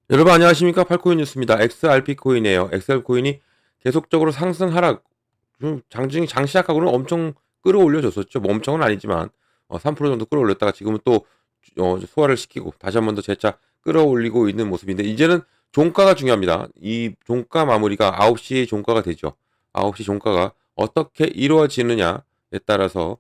여러분 안녕하십니까? 팔코인 뉴스입니다. XRP 코인이에요. XRP 코인이 계속적으로 상승 하락, 장 시작하고는 엄청 끌어올려 줬었죠. 뭐 엄청은 아니지만 3% 정도 끌어올렸다가 지금은 또 소화를 시키고 다시 한 번 더 재차 끌어올리고 있는 모습인데, 이제는 종가가 중요합니다. 이 종가 마무리가 9시 종가가 되죠. 9시 종가가 어떻게 이루어지느냐에 따라서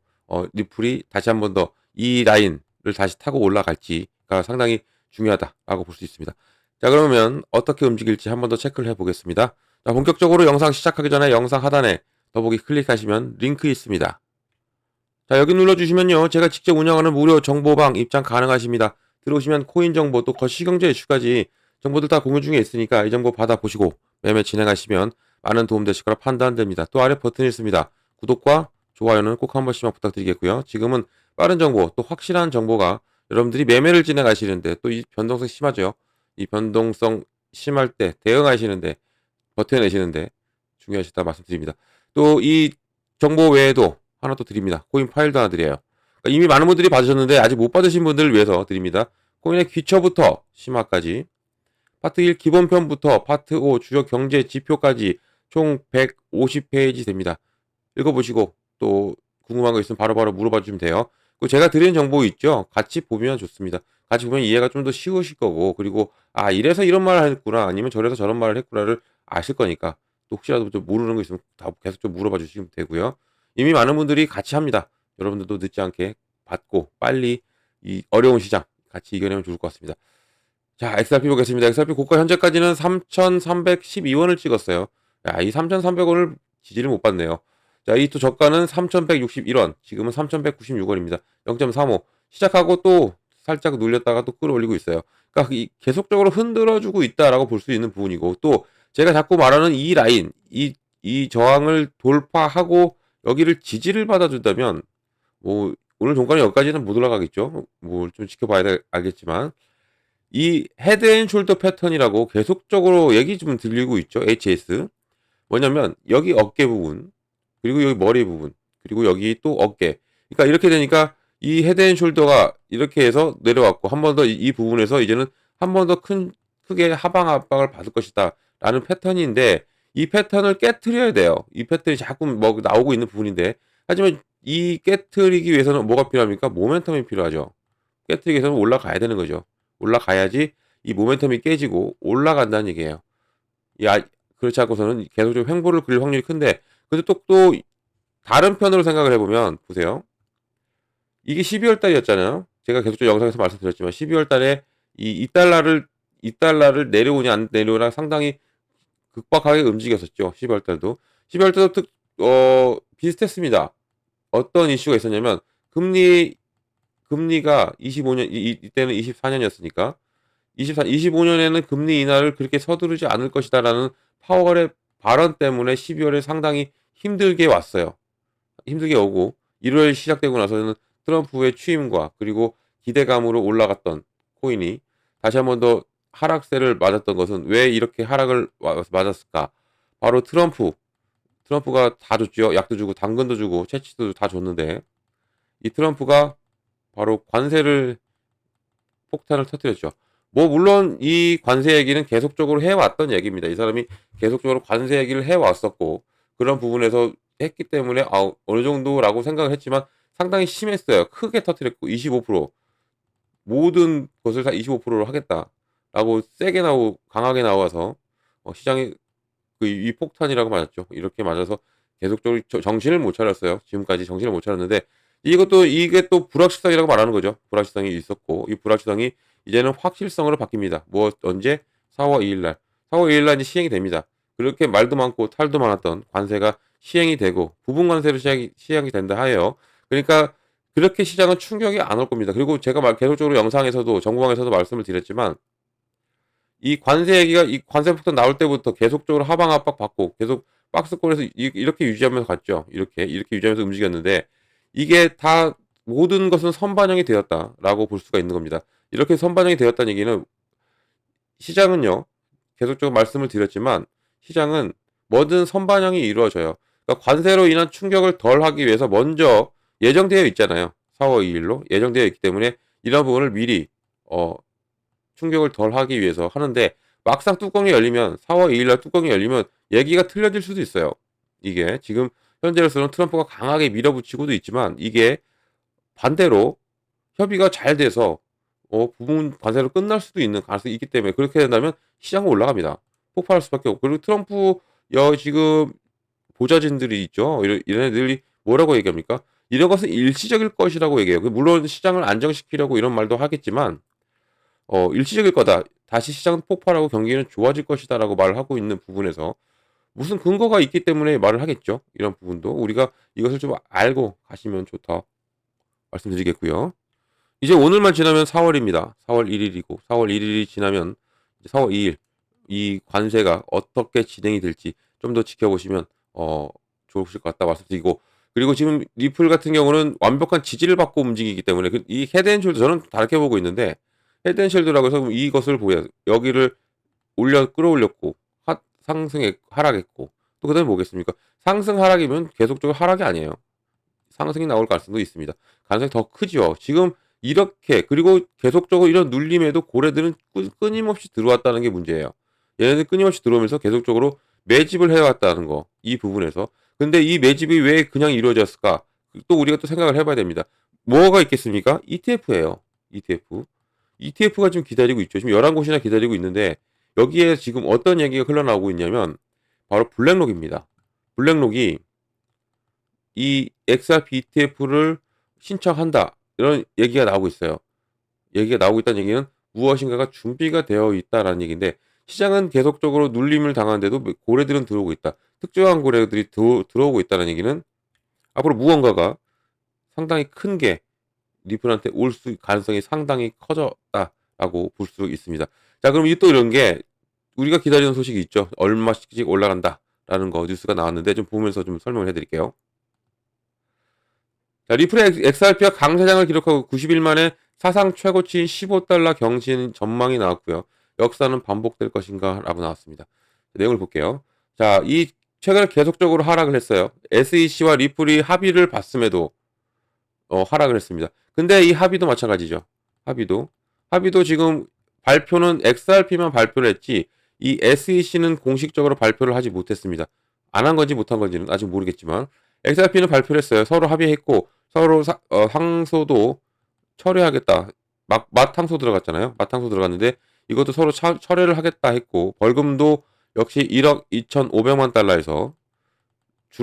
리플이 다시 한 번 더 이 라인을 다시 타고 올라갈지가 상당히 중요하다라고 볼 수 있습니다. 자, 그러면 어떻게 움직일지 한 번 더 체크를 해보겠습니다. 자, 본격적으로 영상 시작하기 전에 영상 하단에 더보기 클릭하시면 링크 있습니다. 자, 여기 눌러주시면요, 제가 직접 운영하는 무료 정보방 입장 가능하십니다. 들어오시면 코인 정보, 또 거시경제 이슈까지 정보들 다 공유 중에 있으니까 이 정보 받아보시고 매매 진행하시면 많은 도움 되실 거라 판단됩니다. 또 아래 버튼이 있습니다. 구독과 좋아요는 꼭 한 번씩만 부탁드리겠고요. 지금은 빠른 정보, 또 확실한 정보가 여러분들이 매매를 진행하시는데, 또 이 변동성 심하죠. 이 변동성 심할 때 대응하시는데, 버텨내시는데 중요하시다 말씀드립니다. 또 이 정보 외에도 하나 또 드립니다. 코인 파일도 하나 드려요. 그러니까 이미 많은 분들이 받으셨는데 아직 못 받으신 분들을 위해서 드립니다. 코인의 기초부터 심화까지, 파트 1 기본편부터 파트 5 주요 경제 지표까지 총 150페이지 됩니다. 읽어보시고 또 궁금한 거 있으면 바로바로 물어봐 주시면 돼요. 그리고 제가 드리는 정보 있죠? 같이 보면 좋습니다. 같이 보면 이해가 좀 더 쉬우실 거고, 그리고 이래서 이런 말을 했구나, 아니면 저래서 저런 말을 했구나를 아실 거니까, 또 혹시라도 좀 모르는 거 있으면 다 계속 좀 물어봐 주시면 되고요. 이미 많은 분들이 같이 합니다. 여러분들도 늦지 않게 받고 빨리 이 어려운 시장 같이 이겨내면 좋을 것 같습니다. 자, XRP 보겠습니다. XRP 고가 현재까지는 3,312원을 찍었어요. 야, 이 3,300원을 지지를 못 받네요. 자, 이 또 저가는 3,161원, 지금은 3,196원입니다. 0.35. 시작하고 또 살짝 눌렸다가 또 끌어올리고 있어요. 그러니까 계속적으로 흔들어주고 있다라고 볼 수 있는 부분이고, 또 제가 자꾸 말하는 이 라인, 이 저항을 돌파하고 여기를 지지를 받아준다면, 뭐 오늘 종가는 여기까지는 못 올라가겠죠. 뭐 좀 지켜봐야 알겠지만, 이 헤드앤숄더 패턴이라고 계속적으로 얘기 좀 들리고 있죠. HS. 뭐냐면 여기 어깨 부분, 그리고 여기 머리 부분, 그리고 여기 또 어깨. 그러니까 이렇게 되니까 이 헤드앤숄더가 이렇게 해서 내려왔고, 한 번 더 이 부분에서 이제는 한 번 더 크게 하방 압박을 받을 것이다 라는 패턴인데, 이 패턴을 깨트려야 돼요. 이 패턴이 자꾸 뭐 나오고 있는 부분인데, 하지만 이 깨트리기 위해서는 뭐가 필요합니까? 모멘텀이 필요하죠. 깨트리기 위해서는 올라가야 되는 거죠. 올라가야지 이 모멘텀이 깨지고 올라간다는 얘기예요. 그렇지 않고서는 계속 횡보를 그릴 확률이 큰데, 근데 또 다른 편으로 생각을 해보면 보세요. 이게 12월 달이었잖아요. 제가 계속 영상에서 말씀드렸지만 12월 달에 이 달러를 내려오냐 안 내려오냐 상당히 극박하게 움직였었죠. 12월 달도. 12월 달도 비슷했습니다. 어떤 이슈가 있었냐면, 금리가 25년, 이때는 24년이었으니까 25년에는 금리 인하를 그렇게 서두르지 않을 것이다라는 파월의 발언 때문에 12월에 상당히 힘들게 왔어요. 힘들게 오고, 1월 시작되고 나서는 트럼프의 취임과 그리고 기대감으로 올라갔던 코인이 다시 한 번 더 하락세를 맞았던 것은, 왜 이렇게 하락을 맞았을까? 바로 트럼프가 다 줬죠. 약도 주고 당근도 주고 채취도 다 줬는데, 이 트럼프가 바로 폭탄을 터뜨렸죠. 뭐 물론 이 관세 얘기는 계속적으로 해왔던 얘기입니다. 이 사람이 계속적으로 관세 얘기를 해왔었고, 그런 부분에서 했기 때문에 어느 정도라고 생각을 했지만 상당히 심했어요. 크게 터뜨렸고, 25% 모든 것을 다 25%로 하겠다라고 세게 강하게 나와서 시장이 이 폭탄이라고 맞았죠. 이렇게 맞아서 계속적으로 정신을 못 차렸어요. 지금까지 정신을 못 차렸는데, 이게 또 불확실성이라고 말하는 거죠. 불확실성이 있었고, 이 불확실성이 이제는 확실성으로 바뀝니다. 언제? 4월 2일 날. 4월 2일 날 이제 시행이 됩니다. 그렇게 말도 많고 탈도 많았던 관세가 시행이 되고, 부분 관세로 시행이 된다 하여요. 그러니까 그렇게 시장은 충격이 안 올 겁니다. 그리고 제가 계속적으로 영상에서도 정보방에서도 말씀을 드렸지만, 이 관세 얘기가, 이 관세 폭탄 나올 때부터 계속적으로 하방 압박 받고 계속 박스권에서 이렇게 유지하면서 갔죠. 이렇게 유지하면서 움직였는데, 이게 다 모든 것은 선반영이 되었다라고 볼 수가 있는 겁니다. 이렇게 선반영이 되었다는 얘기는, 시장은요, 계속적으로 말씀을 드렸지만 시장은 뭐든 선반영이 이루어져요. 그러니까 관세로 인한 충격을 덜 하기 위해서 먼저 예정되어 있잖아요. 4월 2일로 예정되어 있기 때문에 이런 부분을 미리 충격을 덜 하기 위해서 하는데 막상 뚜껑이 열리면 4월 2일 날 뚜껑이 열리면 얘기가 틀려질 수도 있어요. 이게 지금 현재로서는 트럼프가 강하게 밀어붙이고도 있지만 이게 반대로 협의가 잘 돼서 부분 관세로 끝날 수도 있는 가능성이 있기 때문에 그렇게 된다면 시장은 올라갑니다. 폭발할 수밖에 없고 그리고 트럼프 지금 보좌진들이 있죠. 이런 애들이 뭐라고 얘기합니까? 이런 것은 일시적일 것이라고 얘기해요. 물론 시장을 안정시키려고 이런 말도 하겠지만 일시적일 거다. 다시 시장은 폭발하고 경기는 좋아질 것이다라고 말을 하고 있는 부분에서 무슨 근거가 있기 때문에 말을 하겠죠. 이런 부분도 우리가 이것을 좀 알고 가시면 좋다 말씀드리겠고요. 이제 오늘만 지나면 4월입니다. 4월 1일이고 4월 1일이 지나면 이제 4월 2일 이 관세가 어떻게 진행이 될지 좀 더 지켜보시면 좋으실 것 같다 말씀드리고 그리고 지금 리플 같은 경우는 완벽한 지지를 받고 움직이기 때문에 이 헤드앤숄더 저는 다르게 보고 있는데 헤드앤숄더라고 해서 이것을 보여 여기를 끌어올렸고 상승했 하락했고 또 그다음에 뭐겠습니까? 상승 하락이면 계속적으로 하락이 아니에요. 상승이 나올 가능성도 있습니다. 가능성이 더 크죠. 지금 이렇게 그리고 계속적으로 이런 눌림에도 고래들은 끊임없이 들어왔다는 게 문제예요. 얘네들 끊임없이 들어오면서 계속적으로 매집을 해왔다는 거. 이 부분에서. 근데 이 매집이 왜 그냥 이루어졌을까? 또 우리가 또 생각을 해봐야 됩니다. 뭐가 있겠습니까? ETF예요. ETF. ETF가 지금 기다리고 있죠. 지금 11곳이나 기다리고 있는데 여기에 지금 어떤 얘기가 흘러나오고 있냐면 바로 블랙록입니다. 블랙록이 이 XRP ETF를 신청한다. 이런 얘기가 나오고 있어요. 얘기가 나오고 있다는 얘기는 무엇인가가 준비가 되어 있다라는 얘기인데 시장은 계속적으로 눌림을 당하는데도 고래들은 들어오고 있다. 특정한 고래들이 들어오고 있다는 얘기는 앞으로 무언가가 상당히 큰 게 리플한테 올 가능성이 상당히 커졌다라고 볼 수 있습니다. 자, 그럼 또 이런 게 우리가 기다리는 소식이 있죠. 얼마씩 올라간다라는 거 뉴스가 나왔는데 좀 보면서 좀 설명을 해드릴게요. 자, 리플의 XRP가 강세장을 기록하고 90일 만에 사상 최고치인 15달러 경신 전망이 나왔고요. 역사는 반복될 것인가? 라고 나왔습니다. 내용을 볼게요. 자, 최근에 계속적으로 하락을 했어요. SEC와 리플이 합의를 봤음에도 하락을 했습니다. 근데 이 합의도 마찬가지죠. 합의도 지금 발표는 XRP만 발표를 했지 이 SEC는 공식적으로 발표를 하지 못했습니다. 안 한 건지 못한 건지는 아직 모르겠지만 XRP는 발표를 했어요. 서로 합의했고 서로 항소도 철회하겠다. 맞항소 들어갔잖아요. 맞항소 들어갔는데 이것도 서로 철회를 하겠다 했고 벌금도 역시 1억 2,500만 달러에서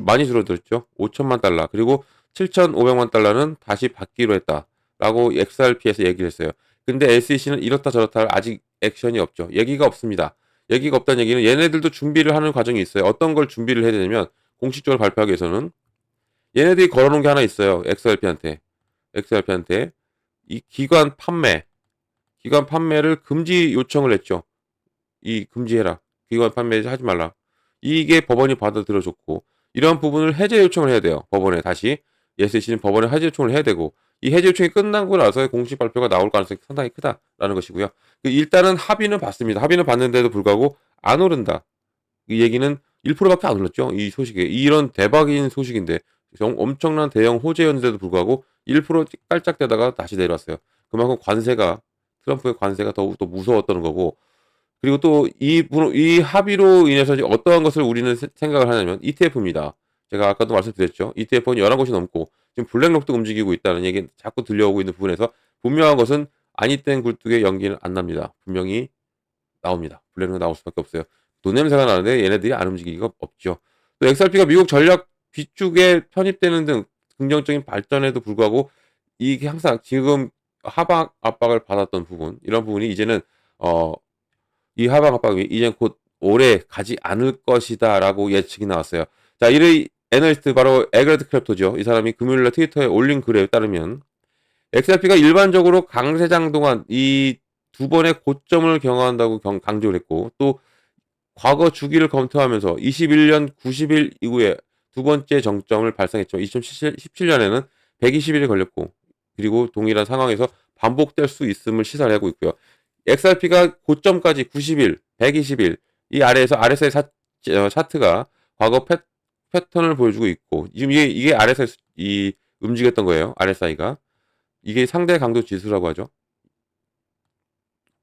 많이 줄어들었죠. 5천만 달러. 그리고 7,500만 달러는 다시 받기로 했다라고 XRP에서 얘기를 했어요. 근데 SEC는 이렇다 저렇다 아직 액션이 없죠. 얘기가 없습니다. 얘기가 없다는 얘기는 얘네들도 준비를 하는 과정이 있어요. 어떤 걸 준비를 해야 되냐면 공식적으로 발표하기 위해서는 얘네들이 걸어놓은 게 하나 있어요. XRP한테 이 기관 판매를 금지 요청을 했죠. 금지해라. 기관 판매 하지 말라. 이게 법원이 받아들여줬고 이런 부분을 해제 요청을 해야 돼요. 법원에 다시 SEC는 법원에 해제 요청을 해야 되고 이 해제 요청이 끝나고 나서 공식 발표가 나올 가능성이 상당히 크다라는 것이고요. 일단은 합의는 받습니다. 합의는 받는데도 불구하고 안 오른다. 이 얘기는 1%밖에 안 올랐죠. 이 소식에 이런 대박인 소식인데 엄청난 대형 호재였는데도 불구하고 1% 깔짝대다가 다시 내려왔어요. 그만큼 트럼프의 관세가 더욱더 무서웠던 거고 그리고 또 이 합의로 인해서 어떠한 것을 우리는 생각을 하냐면 ETF입니다. 제가 아까도 말씀드렸죠. ETF는 11곳이 넘고 지금 블랙록도 움직이고 있다는 얘기 자꾸 들려오고 있는 부분에서 분명한 것은 아니 땐 굴뚝에 연기는 안 납니다. 분명히 나옵니다. 블랙록 나올 수밖에 없어요. 돈 냄새가 나는데 얘네들이 안 움직이기가 없죠. 또 XRP가 미국 전략 비축에 편입되는 등 긍정적인 발전에도 불구하고 이게 항상 지금 하방 압박을 받았던 부분 이런 부분이 이제는 이 하방 압박이 이제 곧 오래 가지 않을 것이다라고 예측이 나왔어요. 자, 이의 애널리스트 바로 에그레드 크랩토죠. 이 사람이 금요일날 트위터에 올린 글에 따르면 XRP가 일반적으로 강세장 동안 이 두 번의 고점을 경험한다고 강조를 했고 또 과거 주기를 검토하면서 21년 90일 이후에 두 번째 정점을 발생했죠. 2017년에는 120일이 걸렸고 그리고 동일한 상황에서 반복될 수 있음을 시사하고 있고요. XRP가 고점까지 90일, 120일 이 아래에서 RSI 차트가 과거 패턴을 보여주고 있고 지금 이게 RSI 이 움직였던 거예요. RSI가. 이게 상대 강도 지수라고 하죠.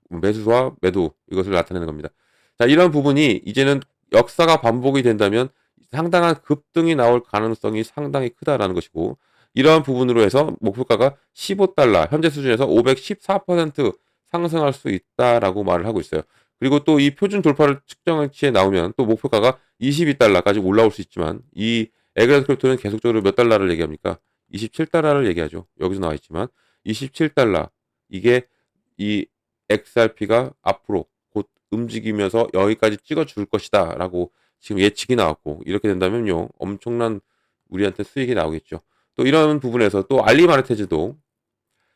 매수와 매도 이것을 나타내는 겁니다. 자, 이런 부분이 이제는 역사가 반복이 된다면 상당한 급등이 나올 가능성이 상당히 크다라는 것이고, 이러한 부분으로 해서 목표가가 15달러, 현재 수준에서 514% 상승할 수 있다라고 말을 하고 있어요. 그리고 또 이 표준 돌파를 측정치에 나오면 또 목표가가 22달러까지 올라올 수 있지만, 이 에그레스 크립토는 계속적으로 몇 달러를 얘기합니까? 27달러를 얘기하죠. 여기서 나와 있지만 27달러, 이게 이 XRP가 앞으로 곧 움직이면서 여기까지 찍어줄 것이다 라고 지금 예측이 나왔고, 이렇게 된다면요 엄청난 우리한테 수익이 나오겠죠. 또 이런 부분에서 또 알리마르테즈도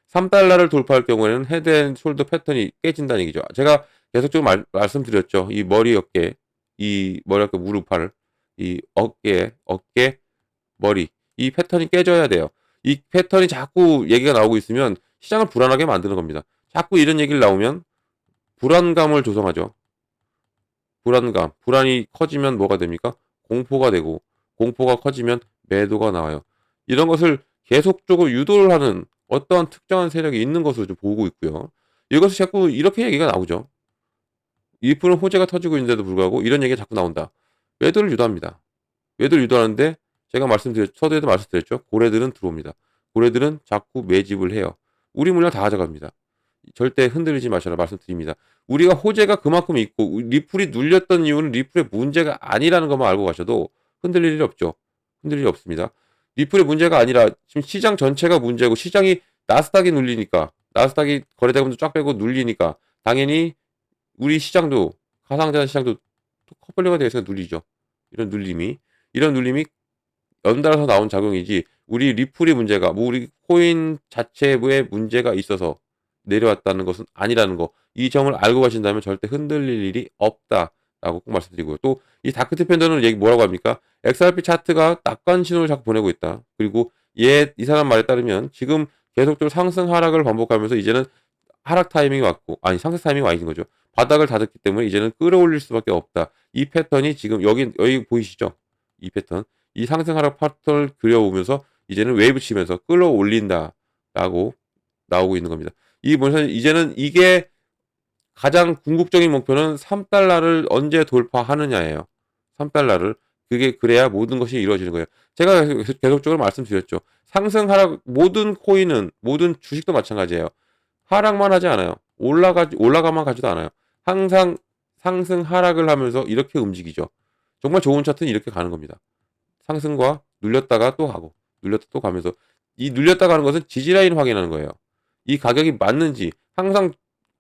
3달러를 돌파할 경우에는 헤드앤숄더 패턴이 깨진다는 얘기죠. 제가 계속적으로 말씀드렸죠. 이 머리 어깨, 이 머리 어깨 무릎팔, 이 어깨 머리, 이 패턴이 깨져야 돼요. 이 패턴이 자꾸 얘기가 나오고 있으면 시장을 불안하게 만드는 겁니다. 자꾸 이런 얘기를 나오면 불안감을 조성하죠. 불안이 커지면 뭐가 됩니까? 공포가 되고, 공포가 커지면 매도가 나와요. 이런 것을 계속적으로 유도를 하는 어떠한 특정한 세력이 있는 것으로 좀 보고 있고요. 이것이 자꾸 이렇게 얘기가 나오죠. 2% 호재가 터지고 있는데도 불구하고 이런 얘기가 자꾸 나온다. 매도를 유도합니다. 매도를 유도하는데, 제가 서두에도 말씀드렸죠. 고래들은 들어옵니다. 고래들은 자꾸 매집을 해요. 우리 물량 다 가져갑니다. 절대 흔들리지 마셔라 말씀드립니다. 우리가 호재가 그만큼 있고 리플이 눌렸던 이유는 리플의 문제가 아니라는 것만 알고 가셔도 흔들릴 일이 없죠. 흔들릴 일이 없습니다. 리플의 문제가 아니라 지금 시장 전체가 문제고, 시장이 나스닥이 눌리니까, 나스닥이 거래대금도 쫙 빼고 눌리니까 당연히 우리 시장도, 가상자산 시장도 커플링가 되어서 눌리죠. 이런 눌림이 연달아서 나온 작용이지, 우리 리플이 문제가, 뭐 우리 코인 자체에 문제가 있어서 내려왔다는 것은 아니라는 거, 이 점을 알고 가신다면 절대 흔들릴 일이 없다라고 꼭 말씀드리고요. 또 이 다크트 팬더는 얘기 뭐라고 합니까? XRP 차트가 낙관 신호를 자꾸 보내고 있다. 그리고 이 사람 말에 따르면 지금 계속적으로 상승 하락을 반복하면서 이제는 하락 타이밍이 왔고, 아니 상승 타이밍이 와 있는 거죠. 바닥을 닫았기 때문에 이제는 끌어올릴 수밖에 없다. 이 패턴이 지금 여기 보이시죠? 이 패턴, 이 상승 하락 패턴을 그려오면서 이제는 웨이브 치면서 끌어올린다라고 나오고 있는 겁니다. 이 뭐냐면 이제는 이게 가장 궁극적인 목표는 3달러를 언제 돌파하느냐예요. 3달러를. 그게 그래야 모든 것이 이루어지는 거예요. 제가 계속적으로 말씀드렸죠. 상승 하락, 모든 코인은, 모든 주식도 마찬가지예요. 하락만 하지 않아요. 올라가만 가지도 않아요. 항상 상승 하락을 하면서 이렇게 움직이죠. 정말 좋은 차트는 이렇게 가는 겁니다. 상승과 눌렸다가 또 가고, 눌렸다 또 가면서, 이 눌렸다 가는 것은 지지라인 확인하는 거예요. 이 가격이 맞는지. 항상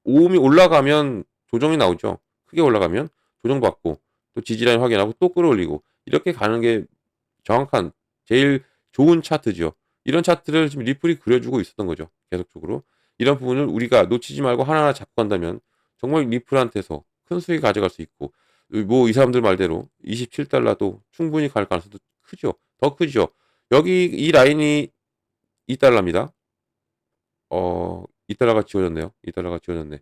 오음이 올라가면 조정이 나오죠. 크게 올라가면 조정받고, 또 지지라인 확인하고 또 끌어올리고, 이렇게 가는 게 정확한 제일 좋은 차트죠. 이런 차트를 지금 리플이 그려주고 있었던 거죠. 계속적으로. 이런 부분을 우리가 놓치지 말고 하나하나 잡고 간다면 정말 리플한테서 큰 수익 가져갈 수 있고, 뭐 이 사람들 말대로 27달러도 충분히 갈 가능성도 크죠. 더 크죠. 여기 이 라인이 2달러입니다. 2달러가 지워졌네요. 2달러가 지워졌네.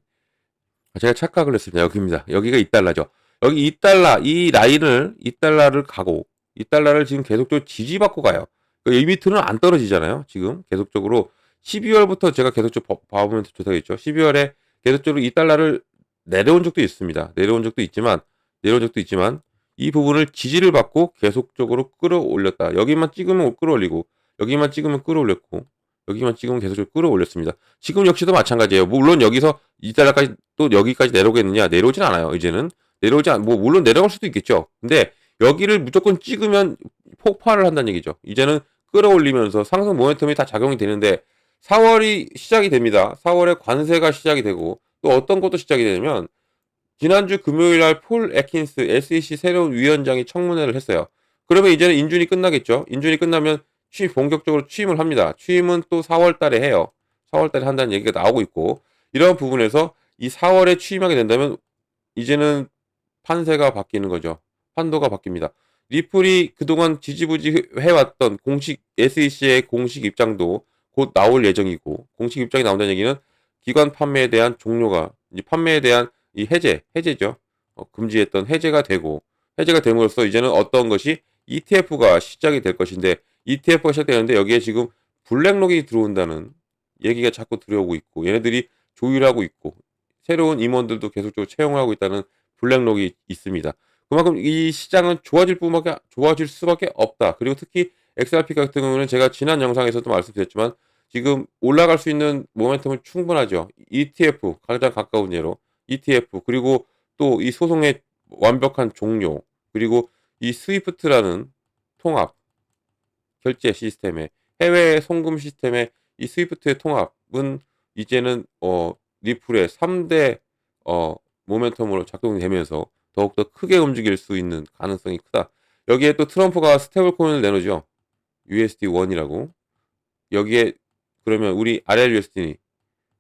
제가 착각을 했습니다. 여기입니다. 여기가 2달러죠. 여기 2달러, 이 라인을 2달러를 가고, 2달러를 지금 계속적으로 지지받고 가요. 이 밑으로는 안 떨어지잖아요. 지금 계속적으로 12월부터 제가 계속적으로 봐보면 조사했죠. 12월에 계속적으로 2달러를 내려온 적도 있습니다. 내려온 적도 있지만 이 부분을 지지를 받고 계속적으로 끌어올렸다. 여기만 찍으면 끌어올리고, 여기만 찍으면 끌어올렸고, 여기만 찍으면 계속적으로 끌어올렸습니다. 지금 역시도 마찬가지예요. 물론 여기서 2달러까지 또 여기까지 내려오겠느냐? 내려오진 않아요. 이제는 뭐 물론 내려갈 수도 있겠죠. 근데 여기를 무조건 찍으면 폭발을 한다는 얘기죠. 이제는 끌어올리면서 상승 모멘텀이 다 작용이 되는데, 4월이 시작이 됩니다. 4월에 관세가 시작이 되고, 또 어떤 것도 시작이 되냐면, 지난주 금요일 날 폴 애킨스 SEC 새로운 위원장이 청문회를 했어요. 그러면 이제는 인준이 끝나겠죠. 인준이 끝나면 본격적으로 취임을 합니다. 취임은 또 4월 달에 해요. 4월 달에 한다는 얘기가 나오고 있고, 이런 부분에서 이 4월에 취임하게 된다면 이제는 판세가 바뀌는 거죠. 판도가 바뀝니다. 리플이 그동안 지지부지 해왔던 SEC의 공식 입장도 곧 나올 예정이고, 공식 입장이 나온다는 얘기는 기관 판매에 대한 종료가, 이제 판매에 대한 이 해제죠. 금지했던 해제가 됨으로써 이제는 어떤 것이 ETF가 시작이 될 것인데, ETF가 시작되는데 여기에 지금 블랙록이 들어온다는 얘기가 자꾸 들어오고 있고 얘네들이 조율하고 있고 새로운 임원들도 계속적으로 채용을 하고 있다는 블랙록이 있습니다. 그만큼 이 시장은 좋아질 수밖에 없다. 그리고 특히 XRP 같은 경우는 제가 지난 영상에서도 말씀드렸지만 지금 올라갈 수 있는 모멘텀은 충분하죠. ETF 가장 가까운 예로 ETF 그리고 또 이 소송의 완벽한 종료 그리고 이 스위프트라는 통합 결제 시스템에 해외 송금 시스템에 이 스위프트의 통합은 이제는 리플의 3대 모멘텀으로 작동이 되면서 더욱더 크게 움직일 수 있는 가능성이 크다. 여기에 또 트럼프가 스테이블 코인을 내놓죠. USD1이라고. 여기에 그러면 우리 RLUSD니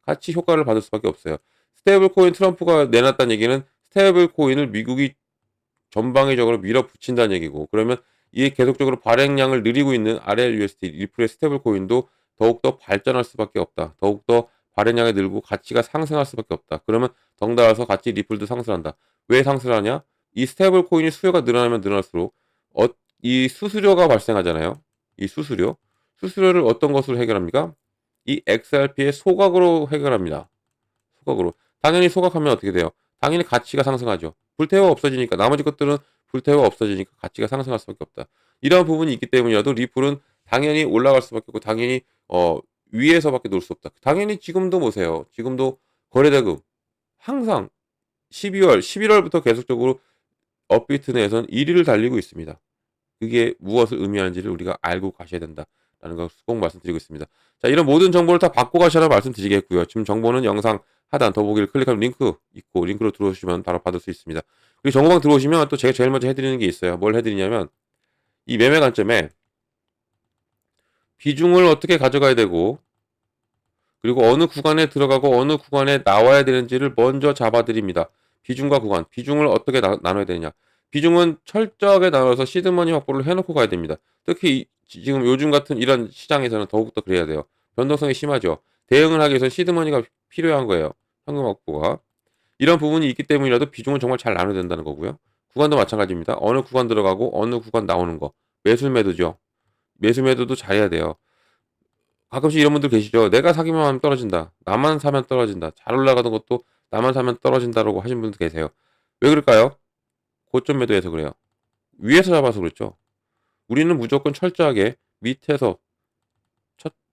같이 효과를 받을 수밖에 없어요. 스테이블 코인 트럼프가 내놨다는 얘기는 스테이블 코인을 미국이 전방위적으로 밀어붙인다는 얘기고 그러면 이에 계속적으로 발행량을 늘리고 있는 RLUSD 리플의 스테이블 코인도 더욱더 발전할 수밖에 없다. 더욱더 발행량이 늘고 가치가 상승할 수밖에 없다. 그러면 덩달아서 같이 리플도 상승한다. 왜 상승하냐? 이 스테이블 코인이 수요가 늘어나면 늘어날수록 이 수수료가 발생하잖아요. 이 수수료를 어떤 것으로 해결합니까? 이 XRP의 소각으로 해결합니다. 소각으로. 당연히 소각하면 어떻게 돼요? 당연히 가치가 상승하죠. 불태워 없어지니까 나머지 것들은 불태워 없어지니까 가치가 상승할 수밖에 없다. 이러한 부분이 있기 때문이라도 리플은 당연히 올라갈 수밖에 없고 당연히 위에서밖에 놀 수 없다. 당연히 지금도 보세요. 지금도 거래대금 항상 12월, 11월부터 계속적으로 업비트 내에서는 1위를 달리고 있습니다. 그게 무엇을 의미하는지를 우리가 알고 가셔야 된다라는 것을 꼭 말씀드리고 있습니다. 자, 이런 모든 정보를 다 받고 가셔라 말씀드리겠고요. 지금 정보는 영상 하단 더보기를 클릭하면 링크 있고 링크로 들어오시면 바로 받을 수 있습니다. 그리고 정보방 들어오시면 또 제가 제일 먼저 해드리는 게 있어요. 뭘 해드리냐면 이 매매 관점에 비중을 어떻게 가져가야 되고 그리고 어느 구간에 들어가고 어느 구간에 나와야 되는지를 먼저 잡아드립니다. 비중과 구간, 비중을 어떻게 나눠야 되느냐. 비중은 철저하게 나눠서 시드머니 확보를 해놓고 가야 됩니다. 특히 지금 요즘 같은 이런 시장에서는 더욱더 그래야 돼요. 변동성이 심하죠. 대응을 하기 위해서는 시드머니가 필요한 거예요. 현금 확보가. 이런 부분이 있기 때문이라도 비중은 정말 잘 나눠야 된다는 거고요. 구간도 마찬가지입니다. 어느 구간 들어가고 어느 구간 나오는 거. 매수 매도죠. 매수 매도도 잘해야 돼요. 가끔씩 이런 분들 계시죠. 내가 사기만 하면 떨어진다. 나만 사면 떨어진다. 잘 올라가던 것도 나만 사면 떨어진다라고 하신 분들 계세요. 왜 그럴까요? 고점 매도해서 그래요. 위에서 잡아서 그렇죠. 우리는 무조건 철저하게 밑에서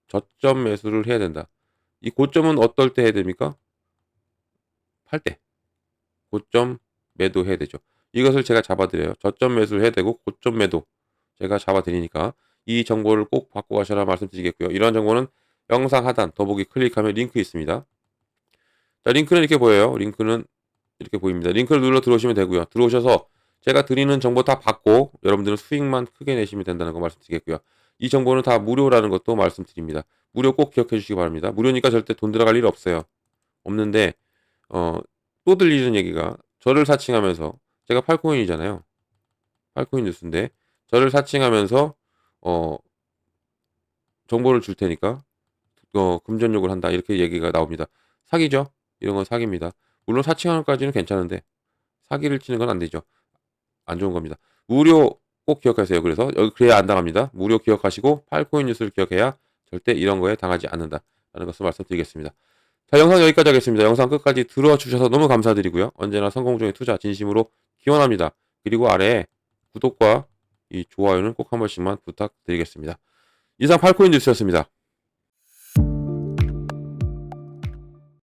저점 매수를 해야 된다. 이 고점은 어떨 때 해야 됩니까? 팔 때. 고점 매도해야 되죠. 이것을 제가 잡아드려요. 저점 매수를 해야 되고 고점 매도 제가 잡아드리니까 이 정보를 꼭 받고 가셔라 말씀드리겠고요. 이러한 정보는 영상 하단 더보기 클릭하면 링크 있습니다. 자, 링크는 이렇게 보여요. 링크는 이렇게 보입니다. 링크를 눌러 들어오시면 되고요. 들어오셔서 제가 드리는 정보 다 받고 여러분들은 수익만 크게 내시면 된다는 거 말씀드리겠고요. 이 정보는 다 무료라는 것도 말씀드립니다. 무료 꼭 기억해 주시기 바랍니다. 무료니까 절대 돈 들어갈 일 없어요. 없는데 또 들리는 얘기가 저를 사칭하면서 제가 팔코인이잖아요. 팔코인 뉴스인데 저를 사칭하면서 어, 정보를 줄 테니까 금전 요구를 한다 이렇게 얘기가 나옵니다. 사기죠. 이런 건 사기입니다. 물론 사칭하는 것까지는 괜찮은데 사기를 치는 건 안 되죠. 안 좋은 겁니다. 무료 꼭 기억하세요. 그래서 여기 그래야 안 당합니다. 무료 기억하시고 팔코인 뉴스를 기억해야 절대 이런 거에 당하지 않는다라는 것을 말씀드리겠습니다. 자, 영상 여기까지 하겠습니다. 영상 끝까지 들어주셔서 너무 감사드리고요. 언제나 성공적인 투자 진심으로 기원합니다. 그리고 아래에 구독과 이 좋아요는 꼭 한 번씩만 부탁드리겠습니다. 이상 팔코인 뉴스였습니다.